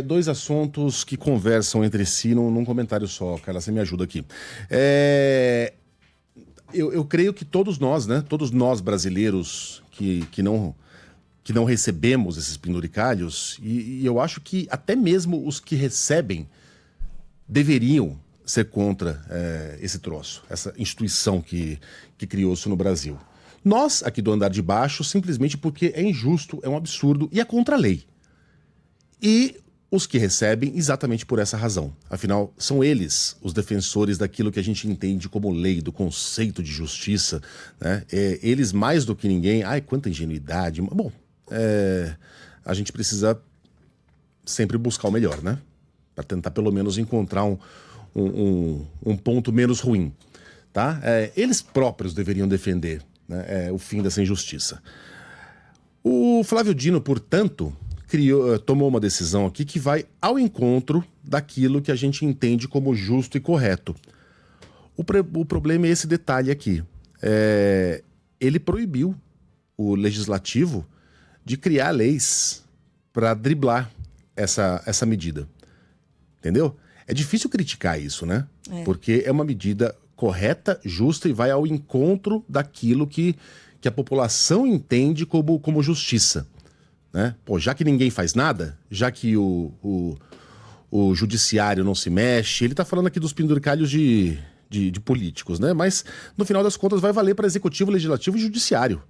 Dois assuntos que conversam entre si num comentário só. Carla, você me ajuda aqui. Eu creio que todos nós, né? Todos nós brasileiros que não recebemos esses penduricalhos, e eu acho que até mesmo os que recebem deveriam ser contra esse troço, essa instituição que criou-se no Brasil. Nós, aqui do andar de baixo, simplesmente porque é injusto, é um absurdo e é contra a lei. E os que recebem exatamente por essa razão. Afinal, são eles os defensores daquilo que a gente entende como lei, do conceito de justiça, né? Eles, mais do que ninguém... Ai, quanta ingenuidade! Bom, a gente precisa sempre buscar o melhor, né? Para tentar pelo menos encontrar um ponto menos ruim, tá? Eles próprios deveriam defender, né, o fim dessa injustiça. O Flávio Dino, portanto, tomou uma decisão aqui que vai ao encontro daquilo que a gente entende como justo e correto. O problema é esse detalhe aqui. Ele proibiu o legislativo de criar leis para driblar essa medida. Entendeu? É difícil criticar isso, né? Porque é uma medida correta, justa e vai ao encontro daquilo que a população entende como justiça, né? Pô, já que ninguém faz nada, já que o judiciário não se mexe, ele tá falando aqui dos penduricalhos de políticos, né? Mas, no final das contas, vai valer para executivo, legislativo e judiciário.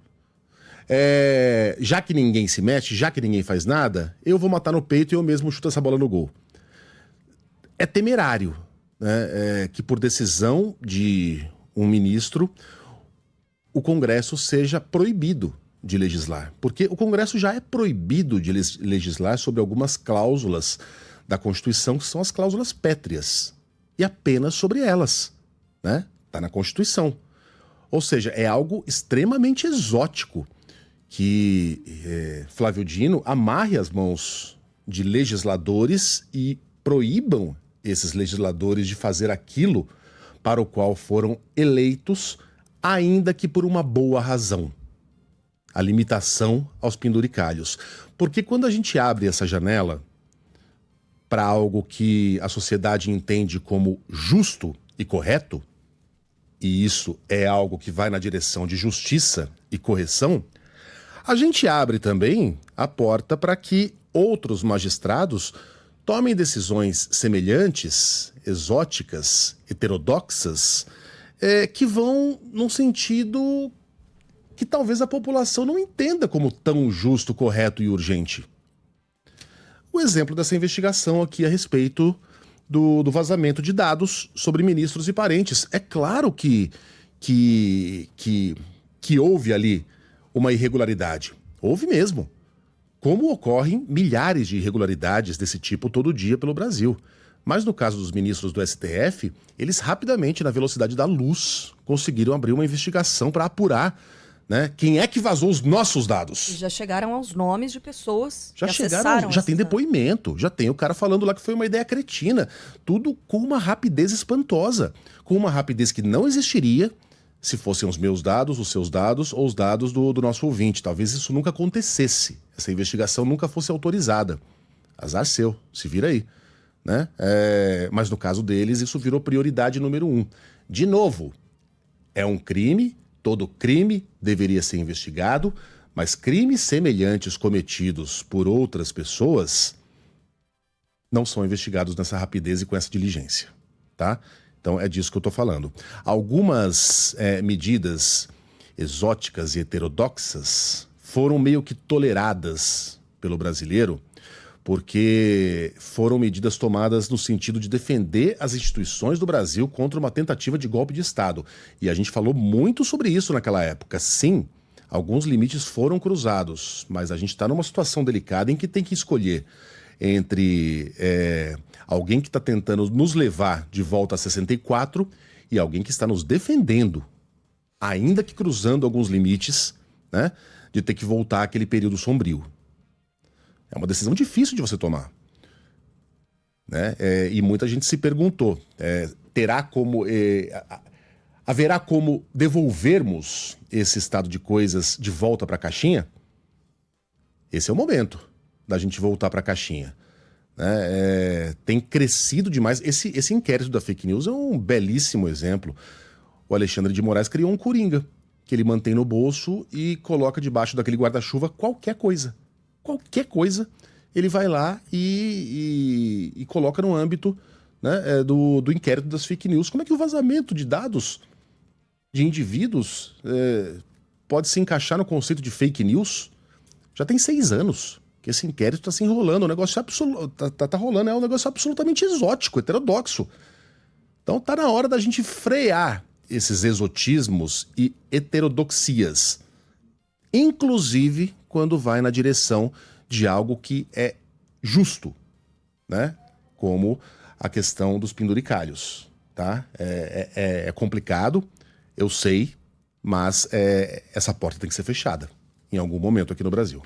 Já que ninguém se mexe, já que ninguém faz nada, eu vou matar no peito e eu mesmo chuto essa bola no gol. É temerário, né, que por decisão de um ministro o Congresso seja proibido de legislar. Porque o Congresso já é proibido de legislar sobre algumas cláusulas da Constituição, que são as cláusulas pétreas. E apenas sobre elas, né? Tá na Constituição. Ou seja, é algo extremamente exótico que Flávio Dino amarre as mãos de legisladores e proíbam esses legisladores de fazer aquilo para o qual foram eleitos, ainda que por uma boa razão. A limitação aos penduricalhos. Porque quando a gente abre essa janela para algo que a sociedade entende como justo e correto, e isso é algo que vai na direção de justiça e correção, a gente abre também a porta para que outros magistrados tomem decisões semelhantes, exóticas, heterodoxas, que vão num sentido que talvez a população não entenda como tão justo, correto e urgente. O exemplo dessa investigação aqui a respeito do vazamento de dados sobre ministros e parentes. É claro que houve ali uma irregularidade. Houve mesmo. Como ocorrem milhares de irregularidades desse tipo todo dia pelo Brasil. Mas no caso dos ministros do STF, eles rapidamente, na velocidade da luz, conseguiram abrir uma investigação para apurar, né, quem é que vazou os nossos dados. E já chegaram aos nomes de pessoas já que chegaram, acessaram. Já tem depoimento, já tem o cara falando lá que foi uma ideia cretina. Tudo com uma rapidez espantosa. Com uma rapidez que não existiria se fossem os meus dados, os seus dados ou os dados do nosso ouvinte. Talvez isso nunca acontecesse. Essa investigação nunca fosse autorizada. Azar seu, se vira aí, né? Mas no caso deles, isso virou prioridade número 1. De novo, é um crime, todo crime deveria ser investigado, mas crimes semelhantes cometidos por outras pessoas não são investigados nessa rapidez e com essa diligência, tá? Então é disso que eu estou falando. Algumas medidas exóticas e heterodoxas foram meio que toleradas pelo brasileiro porque foram medidas tomadas no sentido de defender as instituições do Brasil contra uma tentativa de golpe de Estado. E a gente falou muito sobre isso naquela época. Sim, alguns limites foram cruzados, mas a gente está numa situação delicada em que tem que escolher entre alguém que está tentando nos levar de volta a 64 e alguém que está nos defendendo, ainda que cruzando alguns limites, né, de ter que voltar àquele período sombrio. É uma decisão difícil de você tomar, né? E muita gente se perguntou, haverá como devolvermos esse estado de coisas de volta para a caixinha? Esse é o momento da gente voltar para a caixinha. né? Tem crescido demais. Esse inquérito da fake news é um belíssimo exemplo. O Alexandre de Moraes criou um coringa, que ele mantém no bolso e coloca debaixo daquele guarda-chuva qualquer coisa. Qualquer coisa, ele vai lá e coloca no âmbito, né, do inquérito das fake news. Como é que o vazamento de dados de indivíduos pode se encaixar no conceito de fake news? Já tem 6 anos que esse inquérito está se enrolando. O negócio tá rolando, é um negócio absolutamente exótico, heterodoxo. Então tá na hora da gente frear esses exotismos e heterodoxias. Inclusive quando vai na direção de algo que é justo, né? Como a questão dos penduricalhos, tá? É complicado, eu sei, mas essa porta tem que ser fechada em algum momento aqui no Brasil.